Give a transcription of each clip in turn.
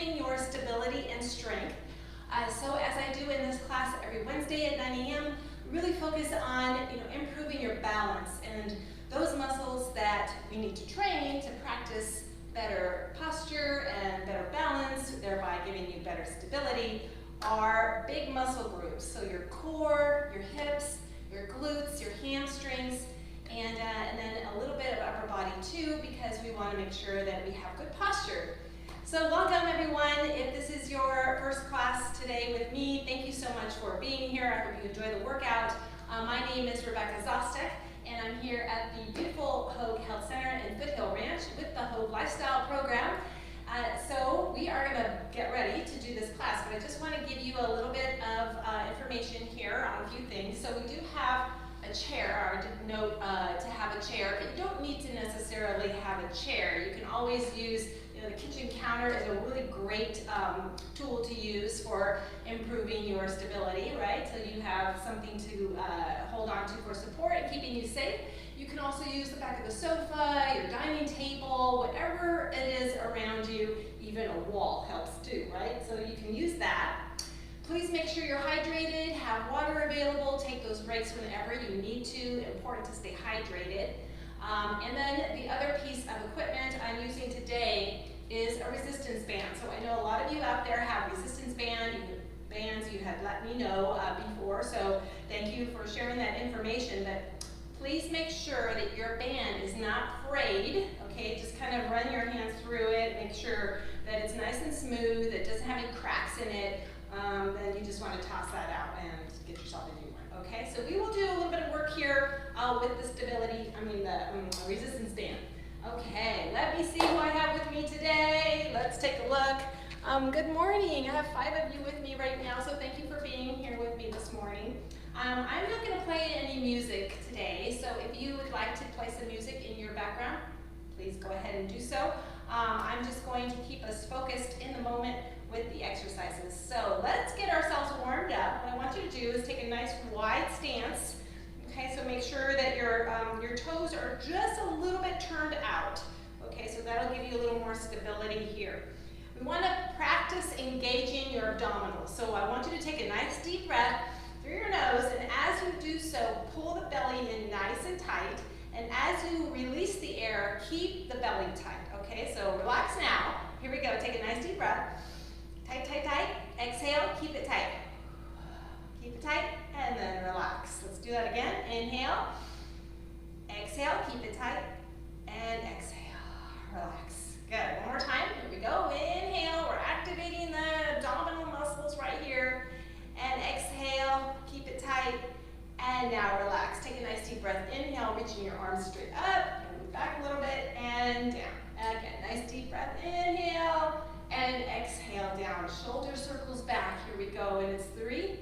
improving your stability and strength. So as I do in this class every Wednesday at 9 a.m., really focus on improving your balance and those muscles that we need to train to practice better posture and better balance, thereby giving you better stability, are big muscle groups. So your core, your hips, your glutes, your hamstrings, and then a little bit of upper body too, because we want to make sure that we have good posture. So welcome everyone. If this is your first class today with me, thank you so much for being here. I hope you enjoy the workout. My name is Rebecca Zostek, and I'm here at the beautiful Hogue Health Center in Foothill Ranch with the Hogue Lifestyle Program. So we are going to get ready to do this class, but I just want to give you a little bit of information here on a few things. So we do have a chair. I did note to have a chair, but you don't need to necessarily have a chair. You can always use the kitchen counter is a really great tool to use for improving your stability, right? So you have something to hold on to for support and keeping you safe. You can also use the back of the sofa, your dining table, whatever it is around you. Even a wall helps too, right? So you can use that. Please make sure you're hydrated, have water available, take those breaks whenever you need to. Important to stay hydrated. And then the other piece of equipment I'm using today is a resistance band. So I know a lot of you out there have resistance bands you had let me know before, so thank you for sharing that information. But please make sure that your band is not frayed, okay? Just kind of run your hands through it, make sure that it's nice and smooth, it doesn't have any cracks in it. Then you just want to toss that out and get yourself a new one, okay? So we will do a little bit of work here with the the resistance band. Okay, let me see who I have with me today. Let's take a look. Good morning. I have 5 of you with me right now, so thank you for being here with me this morning. I'm not going to play any music today, so if you would like to play some music in your background, please go ahead and do so. I'm just going to keep us focused in the moment with the exercises. So let's get ourselves warmed up. What I want you to do is take a nice wide stance. Okay, so make sure that your toes are just a little bit turned out. Okay, so that'll give you a little more stability here. We want to practice engaging your abdominals. So I want you to take a nice deep breath through your nose, and as you do so, pull the belly in nice and tight. And as you release the air, keep the belly tight. Okay, so relax now. Here we go. Take a nice deep breath. Tight, tight, tight. Exhale, keep it tight. Keep it tight, and then relax. Let's do that again. Inhale. Exhale, keep it tight. And exhale, relax. Good. One more time. Here we go. Inhale. We're activating the abdominal muscles right here. And exhale, keep it tight. And now relax. Take a nice deep breath. Inhale, reaching your arms straight up. And move back a little bit and down. Again, nice deep breath. Inhale. And exhale down. Shoulder circles back. Here we go. And it's 3,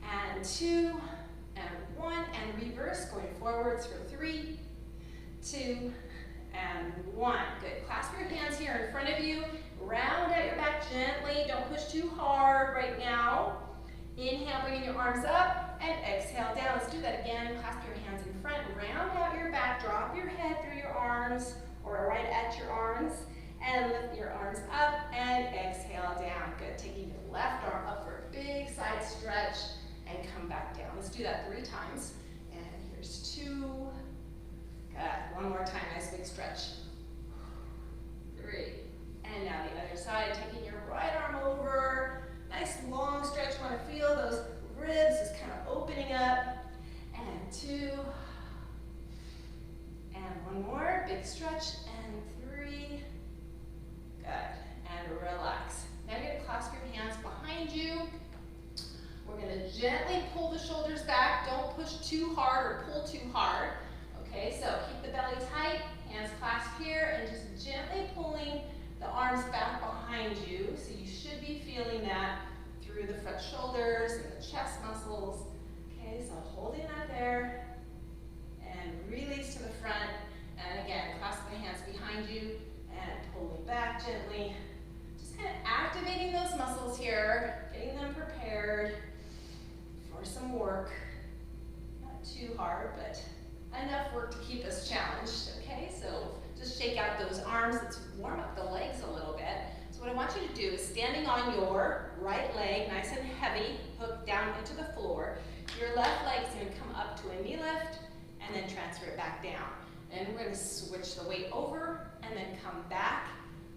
and 2, and 1, and reverse. Going forwards for 3, 2, and 1. Good. Clasp your hands here in front of you. Round out your back gently. Don't push too hard right now. Inhale, bringing your arms up, and exhale down. Let's do that again. Clasp your hands in front. Round out your back. Drop your head through your arms, or right at your arms. And lift your arms up and exhale down. Good. Taking your left arm up for a big side stretch and come back down. Let's do that 3 times. And here's 2. Good. One more time. Nice big stretch. 3. And now the other side. Taking your right arm over. Nice long stretch. Want to feel those ribs just kind of opening up. And 2. And one more. Big stretch. And 3. Good, and relax. Now you're going to clasp your hands behind you. We're going to gently pull the shoulders back. Don't push too hard or pull too hard. Okay, so keep the belly tight, hands clasped here, and just gently pulling the arms back behind you. So you should be feeling that through the front shoulders and the chest muscles. Okay, so holding that there, and release to the front. And again, clasp the hands behind you. And pulling back gently. Just kind of activating those muscles here, getting them prepared for some work. Not too hard, but enough work to keep us challenged, okay? So just shake out those arms. Let's warm up the legs a little bit. So what I want you to do is standing on your right leg, nice and heavy, hooked down into the floor. Your left leg is going to come up to a knee lift and then transfer it back down. And we're going to switch the weight over and then come back,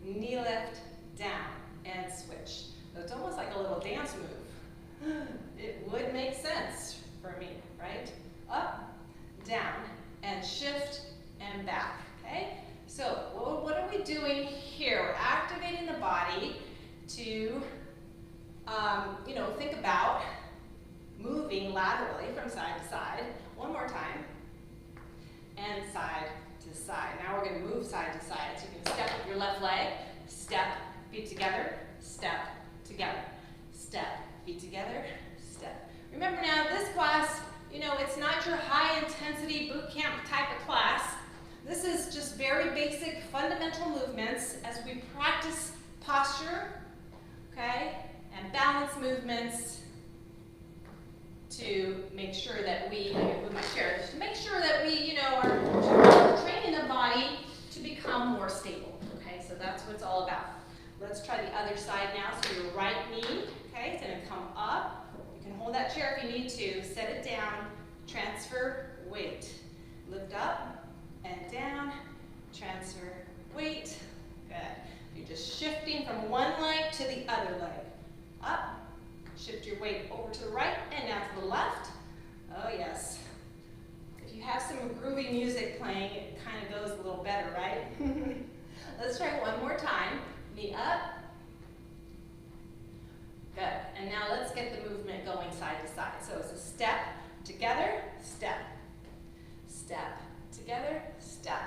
knee lift, down, and switch. So it's almost like a little dance move. It would make sense for me, right? Up, down, and shift, and back, okay? So what are we doing here? We're activating the body to, think about moving laterally from side to side. One more time. And side to side. Now we're going to move side to side. So you can step with your left leg, step, feet together, step, together, step, feet together, step. Remember now, this class, it's not your high intensity boot camp type of class. This is just very basic fundamental movements as we practice posture, okay, and balance movements to make sure that we, with my chair, to make sure that we, are training the body to become more stable, okay, so that's what it's all about. Let's try the other side now. So your right knee, okay, it's going to come up. You can hold that chair if you need to. Set it down, transfer weight. Lift up and down, transfer weight. Good. You're just shifting from one leg to the other leg. Up, shift your weight over to the right and now to the left. Oh yes. If you have some groovy music playing, it kind of goes a little better, right? Let's try one more time. Knee up. Good. And now let's get the movement going side to side. So it's a step, together, step. Step, together, step.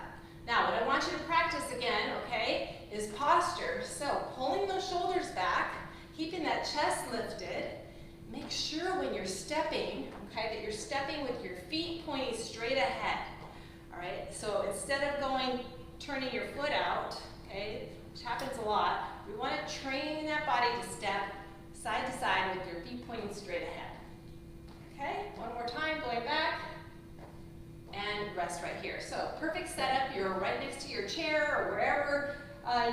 Now what I want you to practice again, okay, is posture. So pulling those shoulders back, keeping that chest lifted. Make sure when you're stepping, okay, that you're stepping with your feet pointing straight ahead. All right, so instead of turning your foot out, okay, which happens a lot, we want to train that body to step side to side with your feet pointing straight ahead. Okay, one more time, going back, and rest right here. So perfect setup, you're right next to your chair or wherever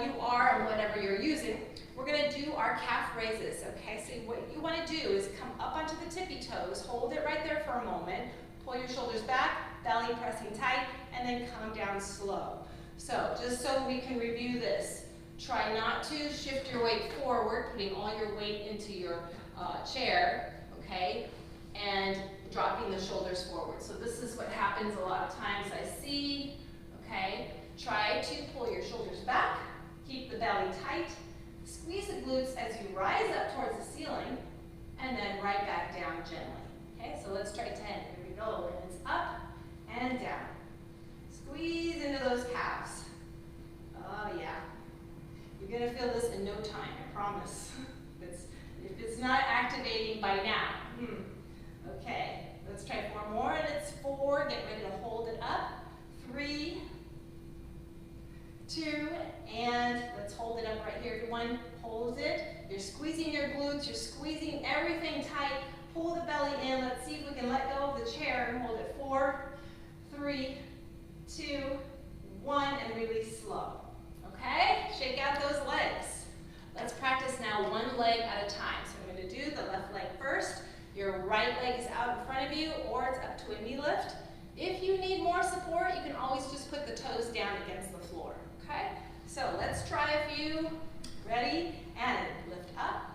you are and whatever you're using. We're going to do our calf raises, okay? So what you want to do is come up onto the tippy toes, hold it right there for a moment, pull your shoulders back, belly pressing tight, and then come down slow. So just so we can review this, try not to shift your weight forward, putting all your weight into your chair, okay, and dropping the shoulders forward. So this is what happens a lot of times I see, okay. Try to pull your shoulders back, keep the belly tight, squeeze the glutes as you rise up towards the ceiling, and then right back down gently. Okay, so let's try 10. Here we go. And it's up and down. Squeeze into those calves. Oh yeah. You're going to feel this in no time, I promise. If it's not activating by now. Okay, let's try 4 more, and it's 4. Get ready to hold it up. 3, 2, and let's hold it up right here. Everyone holds it. You're squeezing your glutes. You're squeezing everything tight. Pull the belly in. Let's see if we can let go of the chair and hold it. 4, 3, 2, 1, and release slow. Okay? Shake out those legs. Let's practice now one leg at a time. So I'm going to do the left leg first. Your right leg is out in front of you, or it's up to a knee lift. If you need more support, you can always just put the toes down against the floor. Okay? So let's try a few. Ready? And lift up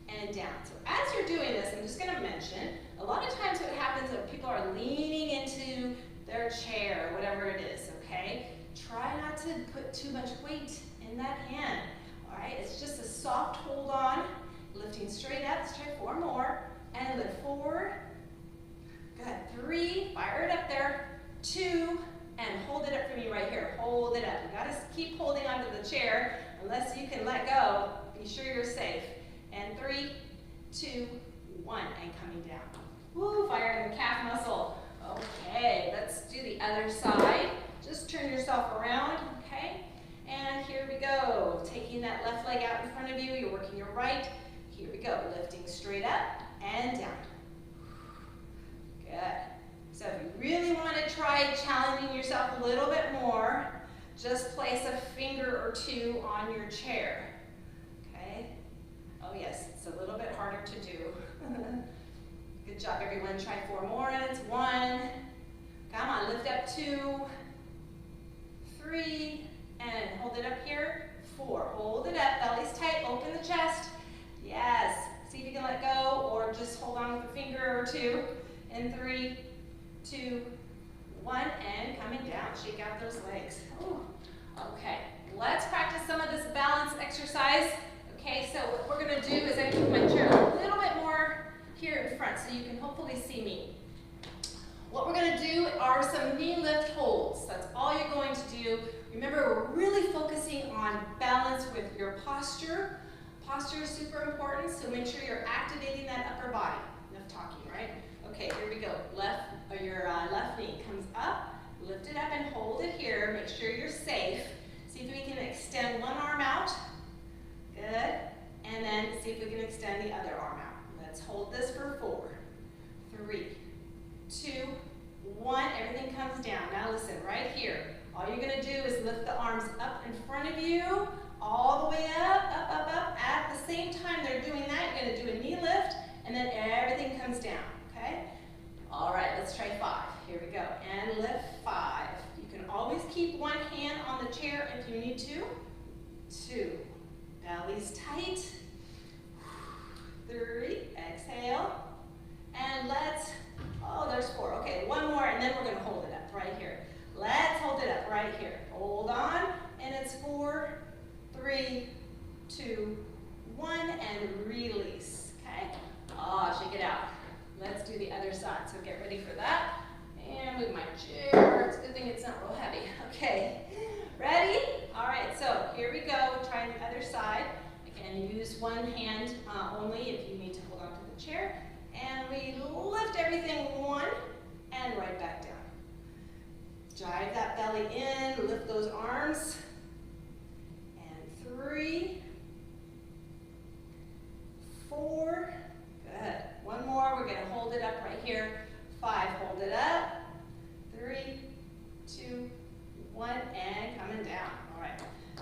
and down. So as you're doing this, I'm just going to mention, a lot of times what happens is people are leaning into their chair, whatever it is, okay? Try not to put too much weight in that hand. All right? It's just a soft hold on, lifting straight up. Let's try 4 more. And lift forward. Good. 3, fire it up there. 2, and hold it up for me right here. Hold it up. You got to keep holding onto the chair. Unless you can let go, be sure you're safe. And 3, 2, 1, and coming down. Woo, fire in the calf muscle. Okay, let's do the other side. Just turn yourself around, okay? And here we go. Taking that left leg out in front of you. You're working your right. Here we go. Lifting straight up and down. Good. So if you really want to try challenging yourself a little bit more, just place a finger or 2 on your chair. Good job, everyone. Try 4 more, and it's 1. Come on, lift up 2, 3, and hold it up here. 4. Hold it up, belly's tight, open the chest. Yes. See if you can let go, or just hold on with a finger or 2. In 3, 2, 1, and coming down. Shake out those legs. Ooh. Okay, let's practice some of this balance exercise. Okay, so what we're going to do is I'm going to move my chair a little bit more here in front so you can hopefully see me. What we're going to do are some knee lift holds. That's all you're going to do. Remember, we're really focusing on balance with your posture. Posture is super important, so make sure you're activating that upper body. Enough talking, right? Okay, here we go. Your left knee comes up, lift it up and hold it here. Make sure you're safe. See if we can extend one arm out. Good. And then see if we can extend the other arm out. Let's hold this for 4, 3, 2, 1. Everything comes down. Now listen, right here. All you're going to do is lift the arms up in front of you, all the way up, up, up, up. At the same time they're doing that, you're going to do a knee lift, and then everything comes down, okay? All right, let's try 5. Here we go. And lift 5. You can always keep one hand on the chair if you need to. 2. Belly's tight. 3. Exhale. And let's, oh, there's 4. Okay, 1 more, and then we're going to hold it up right here. Let's hold it up right here. Hold on, and it's 4, 3, 2, 1, and release, okay? Oh, shake it out. Let's do the other side, so get ready for that. And move my chair. It's a good thing it's not real heavy. Okay, ready? All right, so here we go. Try the other side. Again, use one hand only if you need to hold on to the chair. And we lift everything 1 and right back down. Drive that belly in, lift those arms. And 3, 4, good. 1 more, we're gonna hold it up right here. 5, hold it up. 3, 2, 1, and coming down. All right,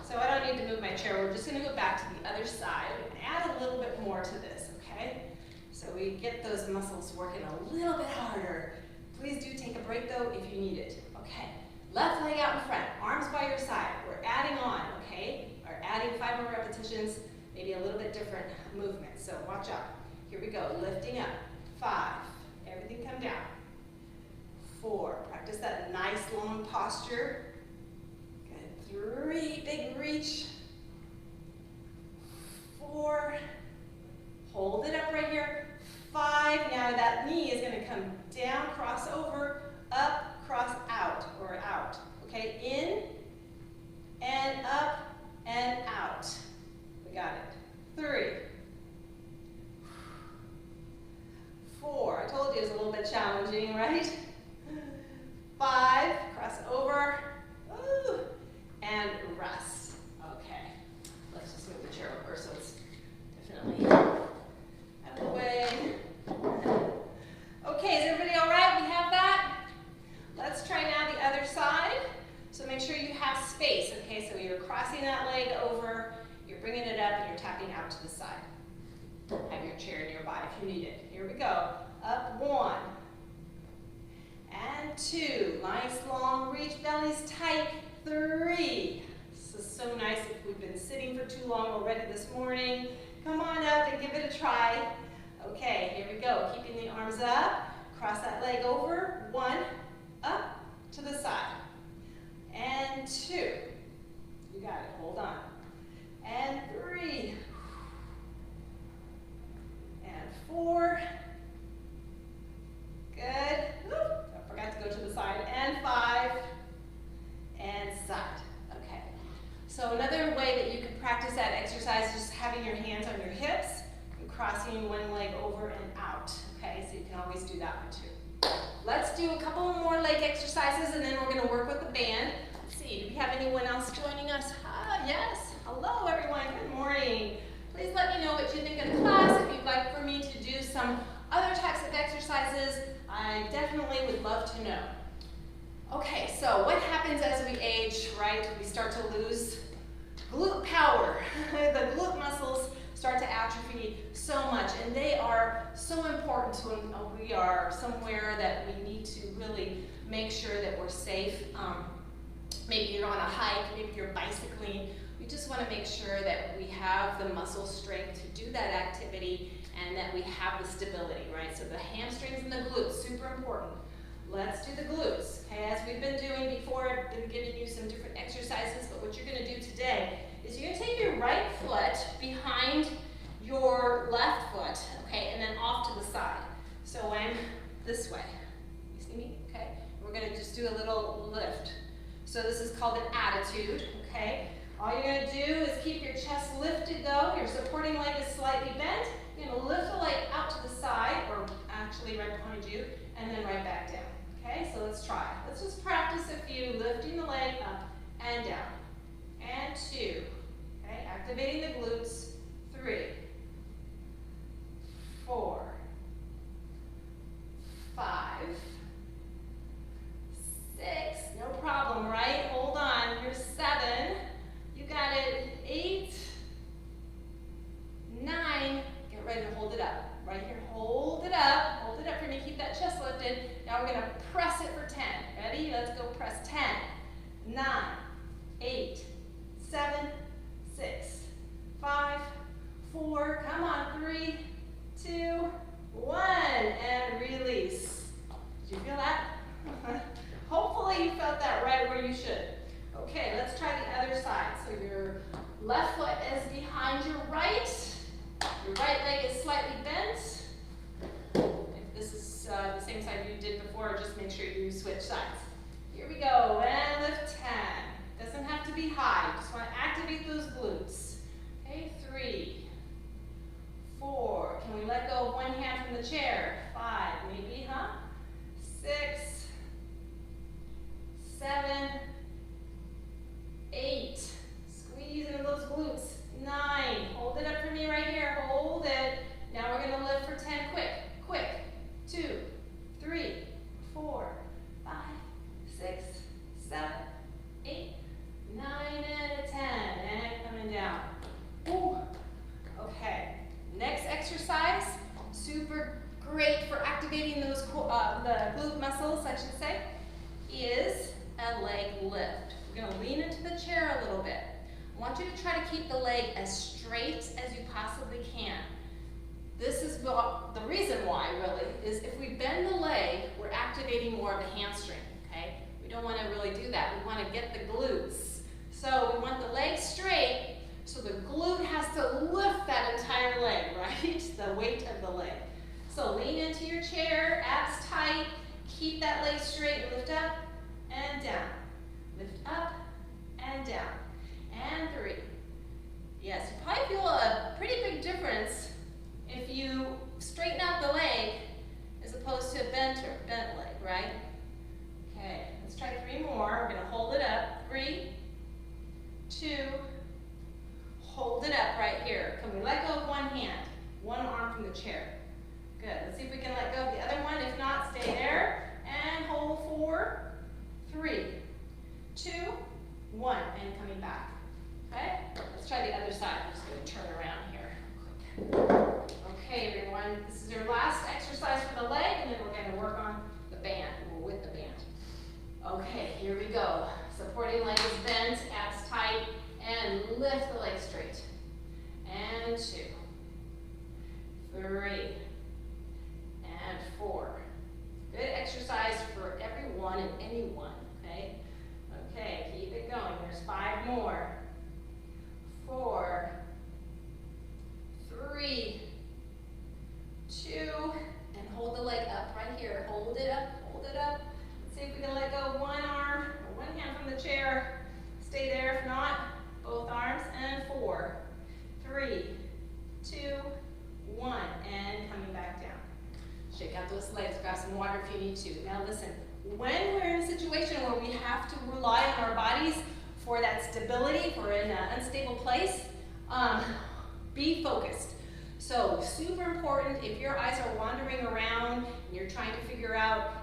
so I don't need to move my chair. We're just gonna go back to the other side and add a little bit more to this, okay? So we get those muscles working a little bit harder. Please do take a break though if you need it. Okay, left leg out in front, arms by your side. We're adding on, okay? We're adding 5 more repetitions, maybe a little bit different movement. So watch out. Here we go, lifting up. 5, everything come down. 4, practice that nice long posture. Good, 3, big reach. 4, hold it up right here. 5, now that knee is gonna come down, cross over, up, cross out, or out. Okay, in, and up, and out. We got it. 3, 4, I told you it was a little bit challenging, right? 5, cross over, ooh, and rest. Okay, let's just move the chair over so it's definitely out of the way. Okay, is everybody all right? We have that? Let's try now the other side. So make sure you have space, okay? So you're crossing that leg over, you're bringing it up, and you're tapping out to the side. Have your chair nearby if you need it. Here we go. Up 1. And 2. Nice long reach, belly's tight. 3. This is so nice if we've been sitting for too long already this morning. Come on up and give it a try. Okay, here we go. Keeping the arms up. Cross that leg over. 1. Up to the side. And 2. You got it. Hold on. And 3. And 4. Good. I forgot to go to the side. And 5. And side. Okay. So another way that you can practice that exercise is just having your hands on your hips and crossing one leg over and out. Okay, so you can always do that one too. Let's do a couple more leg exercises and then we're going to work with the band. Let's see, do we have anyone else joining us? Yes. Hello everyone. Good morning. Please let me know what you think of the class. If you'd like for me to do some other types of exercises, I definitely would love to know. Okay, so what happens as we age, right? We start to lose glute power. The glute muscles start to atrophy so much, and they are so important when we are somewhere that we need to really make sure that we're safe. Maybe you're on a hike, maybe you're bicycling. We just want to make sure that we have the muscle strength to do that activity and that we have the stability, right? So the hamstrings and the glutes, super important. Let's do the glutes, okay? As we've been doing before, I've been giving you some different exercises, but what you're going to do today is you're going to take your right foot behind your left foot, okay, and then off to the side. So I'm this way. You see me? Okay? We're going to just do a little lift. So this is called an attitude, okay? All you're going to do is keep your chest lifted though. Your supporting leg is slightly bent. You're going to lift the leg out to the side, or actually right behind you, and then right back down. Okay, so let's try. Let's just practice a few, lifting the leg up and down. And 2. Okay, activating the glutes. 3, 4, 5, 6. No problem, right? Hold on. You're 7. You got it. 8, 9. Get ready to hold it up. Right here. Hold it up. Hold it up for me. Keep that chest lifted. Now we're going to press it for 10. Ready? Let's go press 10, 9, 8, 7, 6, 5, 4. Come on. 3, 2, 1. And release. Did you feel that? Hopefully you felt that right where you should. Okay, let's try the other side. So your left foot is behind your right. Your right leg is slightly bent. If this is the same side you did before, just make sure you switch sides. Here we go, and lift 10. Doesn't have to be high, just want to activate those glutes. Okay, 3, 4. Can we let go of one hand from the chair? 5, maybe, huh? 6, 7, 8. Squeeze into those glutes. 9. Hold it up for me right here. Hold it. Now we're going to lift for 10. Quick. Quick. 2, 3, 4, 5, 6, 7, 8, 9, and a 10. And coming down. Ooh. Okay. Next exercise. Super great for activating those the glute muscles, I should say, is a leg lift. We're going to lean into the chair a little bit. I want you to try to keep the leg as straight as you possibly can. This is the reason why, really, is if we bend the leg, we're activating more of the hamstring, okay? We don't want to really do that. We want to get the glutes. So we want the leg straight, so the glute has to lift that entire leg, right? The weight of the leg. So lean into your chair, abs tight, keep that leg straight, lift up and down. Lift up and down. And 3. Yes, you probably feel a pretty big difference if you straighten out the leg as opposed to a bent leg, right? Okay, let's try 3 more. We're going to hold it up. 3, 2, hold it up right here. Can we let go of one hand? One arm from the chair. Good. Let's see if we can let go of the other one. If not, stay there. And hold 4, 3, 2, 1. And coming back. Okay? Let's try the other side. I'm just going to turn around here. Okay, everyone. This is your last exercise for the leg, and then we're going to work on the band. We're with the band. Okay, here we go. Supporting leg is bent, abs tight, and lift the leg straight. And 2, 3, and 4. Good exercise for everyone and anyone, okay? Okay, keep it going. There's 5 more. 4, 3, 2, and hold the leg up right here. Hold it up, hold it up. Let's see if we can let go of one arm or one hand from the chair. Stay there, if not, both arms. And 4, 3, 2, 1, and coming back down. Shake out those legs, grab some water if you need to. Now listen, when we're in a situation where we have to rely on our bodies for that stability, if we're in an unstable place, be focused. So super important, if your eyes are wandering around and you're trying to figure out,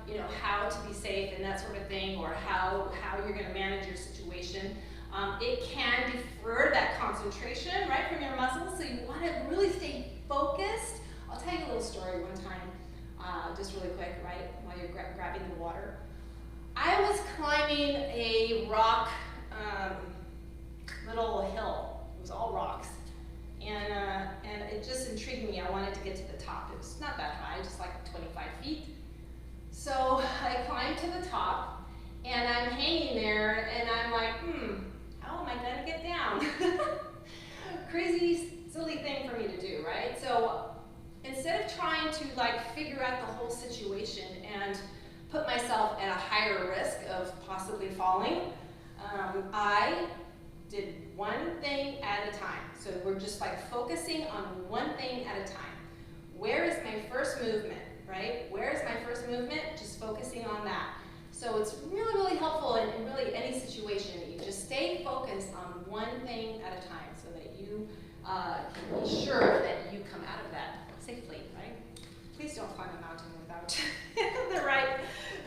how to be safe and that sort of thing, or how you're going to manage your situation, It can defer that concentration, right, from your muscles, so you want to really stay focused. I'll tell you a little story one time, just really quick, right, while you're grabbing the water. I was climbing a rock little hill. It was all rocks. And it just intrigued me. I wanted to get to the top. It was not that high, just like 25 feet. So I climbed to the top, and I'm hanging there, and I'm like, how am I gonna get down? Crazy, silly thing for me to do, right? So instead of trying to like figure out the whole situation and put myself at a higher risk of possibly falling, I did one thing at a time. So we're just like focusing on one thing at a time. Where is my first movement, right? Where is my first movement? Just focusing on that. So it's really, really helpful in really any situation. You just stay focused on one thing at a time so that you can be sure that you come out of that safely, right? Please don't climb a mountain without the right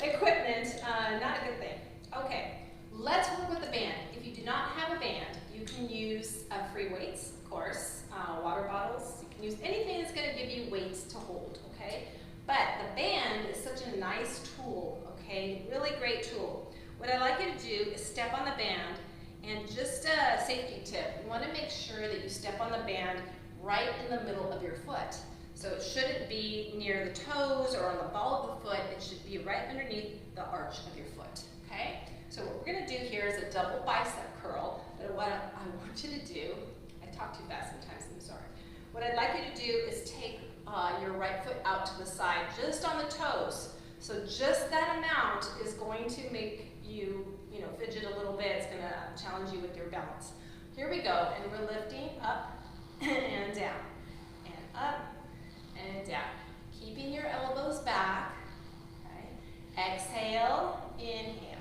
equipment. Not a good thing. Okay, let's work with the band. If you do not have a band, you can use free weights, of course, water bottles. You can use anything that's going to give you weights to hold, okay? But the band is such a nice tool, okay? Really great tool. What I like you to do is step on the band, and just a safety tip, you want to make sure that you step on the band right in the middle of your foot. So it shouldn't be near the toes or on the ball of the foot. It should be right underneath the arch of your foot, okay? So what we're going to do here is a double bicep curl. But what I want you to do, I talk too fast sometimes, I'm sorry. What I'd like you to do is take your right foot out to the side, just on the toes. So just that amount is going to make you, fidget a little bit. It's going to challenge you with your balance. Here we go, and we're lifting up and down, and up and down. Keeping your elbows back. Okay. Exhale, inhale.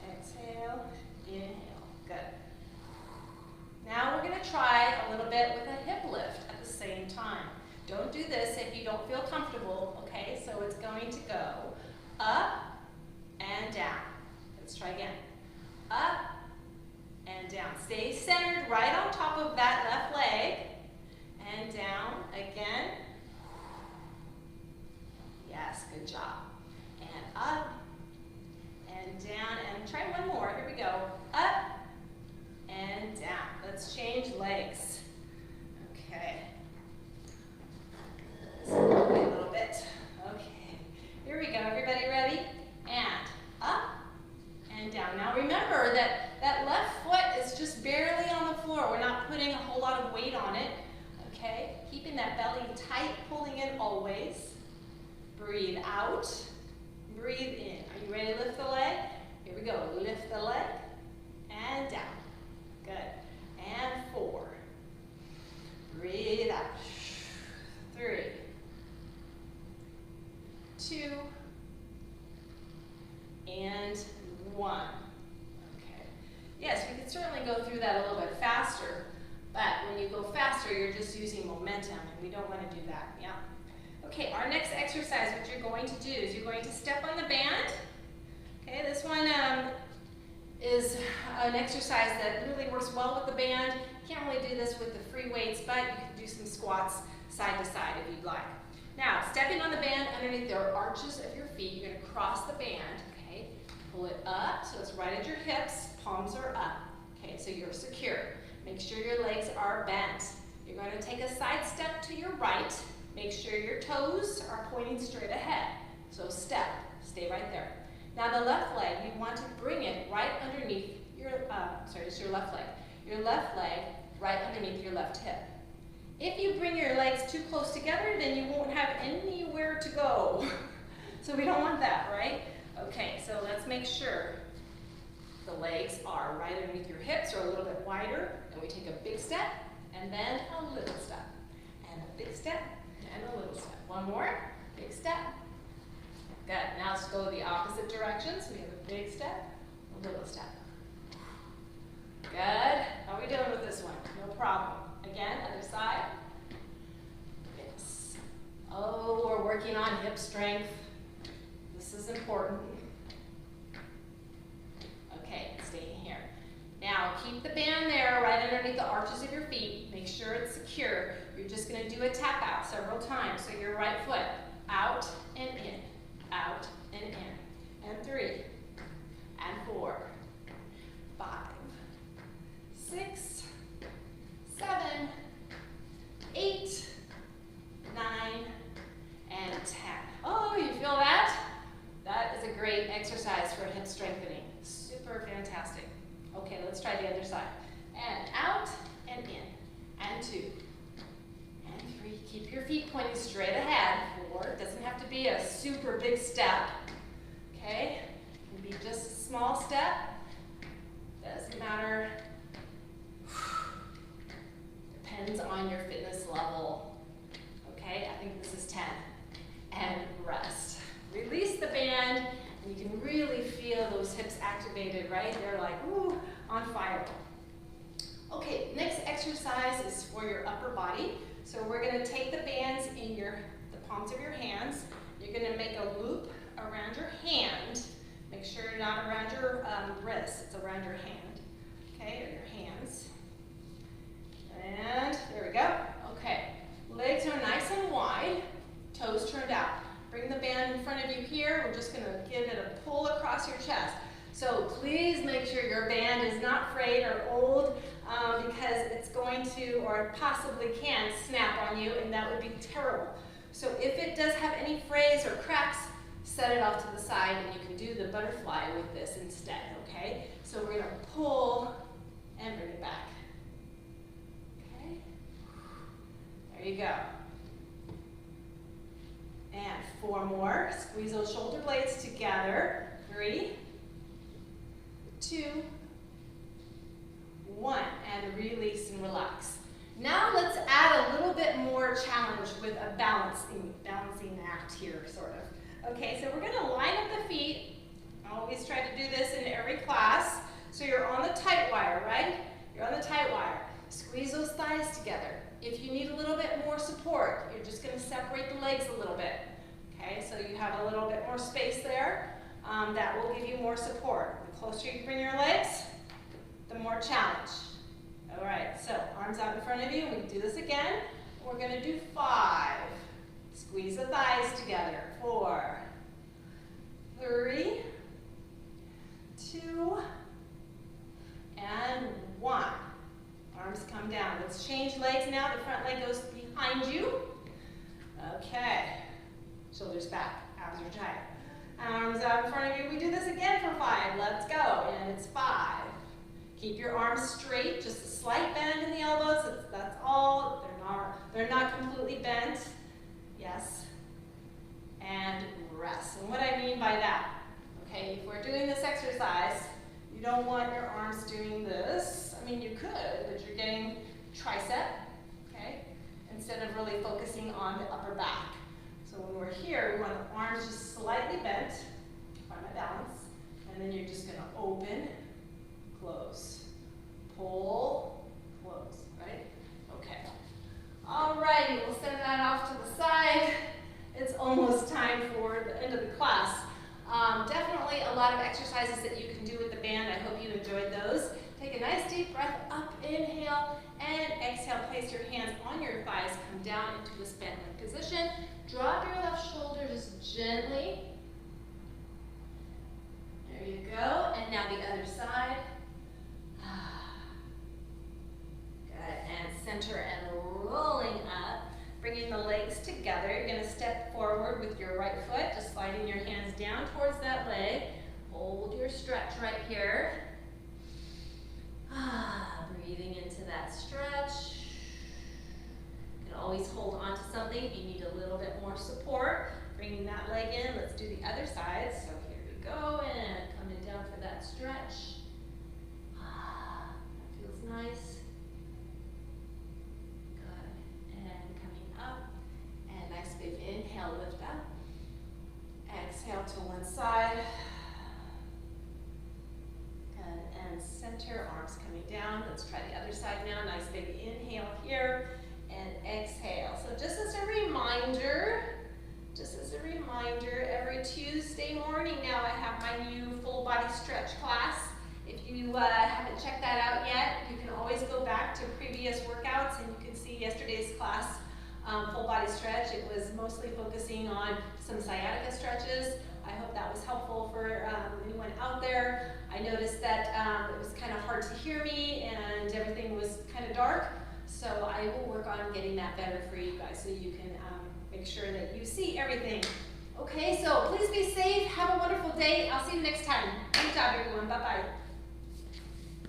Exhale, inhale. Good. Now we're going to try a little bit with a hip lift at the same time. Don't do this if you don't feel comfortable, okay? So it's going to go up and down. Let's try again. Up and down. Stay centered right on top of that left leg. And down again. Yes, good job. And up and down. And try one more. Here we go. Up and down. Let's change legs. Okay. A little bit. Okay. Here we go. Everybody ready? And up and down. Now remember that that left foot is just barely on the floor. We're not putting a whole lot of weight on it. Okay? Keeping that belly tight, pulling in always. Breathe out. Breathe in. Are you ready to lift the leg? Here we go. Lift the leg and down. Good. And 4. Breathe out. 3. 2. And 1. Okay. Yes, we can certainly go through that a little bit faster, but when you go faster, you're just using momentum, and we don't want to do that. Yeah. Okay, our next exercise, what you're going to do is you're going to step on the band. Okay, this one is an exercise that really works well with the band. You can't really do this with the free weights, but you can do some squats side to side if you'd like. Now, stepping on the band underneath the arches of your feet, you're going to cross the band, okay? Pull it up so it's right at your hips, palms are up. Okay, so you're secure. Make sure your legs are bent. You're going to take a side step to your right. Make sure your toes are pointing straight ahead. So step, stay right there. Now the left leg, you want to bring it right underneath your, it's your left leg. Your left leg right underneath your left hip. If you bring your legs too close together, then you won't have anywhere to go. So we don't want that, right? Okay, so let's make sure the legs are right underneath your hips or a little bit wider. And we take a big step, and then a little step. And a big step, and a little step. One more, big step. Good, now let's go the opposite direction. So we have a big step, a little step. Good, how are we doing with this one? No problem. Again, other side. Yes. Oh, we're working on hip strength. This is important. Okay, staying here. Now keep the band there right underneath the arches of your feet. Make sure it's secure. You're just going to do a tap out several times. So your right foot out and in, out and in. And 3, and 4, 5, 6, 7, 8, 9, and 10. Oh, you feel that? That is a great exercise for hip strengthening. Super fantastic. Okay, let's try the other side. And out and in. And 2. And 3. Keep your feet pointing straight ahead. 4. It doesn't have to be a super big step. Okay? It can be just a small step. Doesn't matter. Depends on your fitness level. Okay, I think this is 10. And rest. Release the band, and you can really feel those hips activated, right? They're like, ooh, on fire. Okay, next exercise is for your upper body. So we're going to take the bands in the palms of your hands. You're going to make a loop around your hand. Make sure you're not around your wrist. It's around your hand, okay, or your hands. And there we go. Okay, legs are nice and wide, toes turned out. Bring the band in front of you here. We're just going to give it a pull across your chest. So please make sure your band is not frayed or old because it's going to, or possibly can, snap on you, and that would be terrible. So if it does have any frays or cracks, set it off to the side, and you can do the butterfly with this instead, okay? So we're going to pull and bring it back. Okay? There you go. And 4 more. Squeeze those shoulder blades together. 3, 2, 1. And release and relax. Now let's add a little bit more challenge with a balancing act here, sort of. Okay, so we're going to line up the feet. I always try to do this in every class. So you're on the tight wire, right? You're on the tight wire. Squeeze those thighs together. If you need a little bit more support, you're just going to separate the legs a little bit. Okay, so you have a little bit more space there. That will give you more support. The closer you bring your legs, the more challenge. All right, so arms out in front of you. We do this again. We're going to do 5. Squeeze the thighs together. 4, 3, 2, and 1. Arms come down. Let's change legs now. The front leg goes behind you. Okay. Shoulders back. Abs are tight. Arms out in front of you. We do this again for 5. Let's go. And it's 5. Keep your arms straight. Just a slight bend in the elbows. That's all. They're not completely bent. Yes. And rest. And what I mean by that, okay, if we're doing this exercise, you don't want your arms doing this. I mean, you could, but you're getting tricep, okay, instead of really focusing on the upper back. So when we're here, we want the arms just slightly bent, find my balance, and then you're just going to open, close, pull, close, right? Okay. All righty, we'll send that off to the side. It's almost time for the end of the class. Definitely a lot of exercises that you can do with the band. I hope you enjoyed those. Take a nice deep breath up, inhale, and exhale. Place your hands on your thighs. Come down into a span leg position. Drop your left shoulder just gently. There you go. And now the other side. Good. And center and rolling up. Bringing the legs together. You're going to step forward with your right foot, just sliding your hands down towards that leg. Hold your stretch right here. Breathing into that stretch. You can always hold on to something if you need a little bit more support. Bringing that leg in. Let's do the other side. So here we go. And coming down for that stretch. That feels nice. Big inhale, lift up. Exhale to one side. Good. And center, arms coming down. Let's try the other side now. Nice big inhale here. And exhale. So just as a reminder, every Tuesday morning now I have my new full body stretch class. If you haven't checked that out yet, you can always go back to previous workouts and you can see yesterday's class full body stretch. It was mostly focusing on some sciatica stretches. I hope that was helpful for anyone out there. I noticed that it was kind of hard to hear me and everything was kind of dark. So I will work on getting that better for you guys so you can make sure that you see everything. Okay, so please be safe. Have a wonderful day. I'll see you next time. Good job, everyone. Bye-bye.